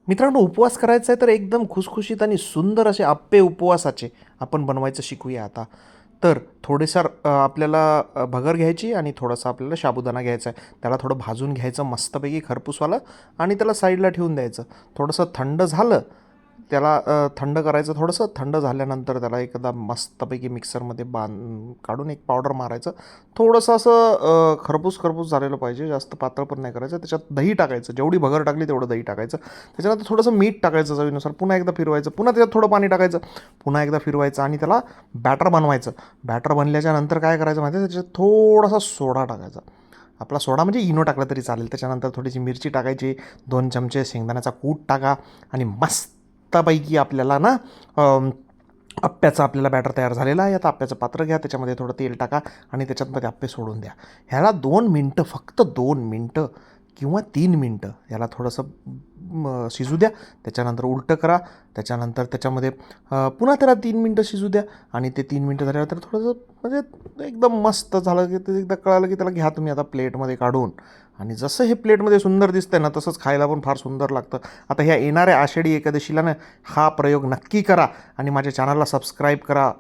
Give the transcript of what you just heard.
मित्रांनो, उपवास करायचा आहे तर एकदम खुसखुशीत आणि सुंदर असे आप्पे उपवासाचे आपण बनवायचं शिकूया आता. तर थोडेसर आपल्याला भगर घ्यायची आणि थोडासा आपल्याला साबुदाणा घ्यायचा आहे. त्याला थोडं भाजून घ्यायचं मस्तपैकी खरपूसवालं आणि त्याला साईडला ठेवून द्यायचं. थोडंसं थंड झालं, त्याला थंड करायचं थोडंसं. थंड झाल्यानंतर त्याला एकदा मस्तपैकी मिक्सरमध्ये काढून एक पावडर मारायचं. थोडंसं असं खरपूस खरपूस झालेलं पाहिजे, जास्त पातळ पण नाही करायचं. त्याच्यात दही टाकायचं, जेवढी भगर टाकली तेवढं दही टाकायचं. त्याच्यानंतर थोडंसं मीठ टाकायचं चवीनुसार. पुन्हा एकदा फिरवायचं, पुन्हा त्याच्यात थोडं पाणी टाकायचं, पुन्हा एकदा फिरवायचं आणि त्याला बॅटर बनवायचं. बॅटर बनल्याच्या नंतर काय करायचं माहिती आहे, त्याच्यात थोडासा सोडा टाकायचा. आपला सोडा म्हणजे इनो टाकला तरी चालेल. त्याच्यानंतर थोडीशी मिरची टाकायची, 2 चमचे शेंगदाण्याचा कूट टाका आणि मस्तपैकी आपल्याला ना आप्प्याचं आपल्याला बॅटर तयार झालेलं आहे. आता आप्प्याचं पात्र घ्या, त्याच्यामध्ये थोडं तेल टाका आणि त्याच्यामध्ये आप्पे सोडून द्या. ह्याला 2 मिनटं, फक्त 2 मिनटं किंवा 3 मिनटं ह्याला थोडंसं शिजू द्या. त्याच्यानंतर उलटं करा. त्याच्यानंतर त्याच्यामध्ये पुन्हा त्याला 3 मिनटं शिजू द्या आणि ते 3 मिनटं झाल्यानंतर थोडंसं म्हणजे एकदम मस्त झालं की ते एकदा कळालं की त्याला घ्या तुम्ही आता प्लेटमध्ये काढून. आणि जसं हे प्लेटमध्ये सुंदर दिसतंय ना, तसंच खायला पण फार सुंदर लागतं. आता ह्या येणाऱ्या आषाढी एकादशीला ना हा प्रयोग नक्की करा आणि माझ्या चॅनलला सबस्क्राईब करा.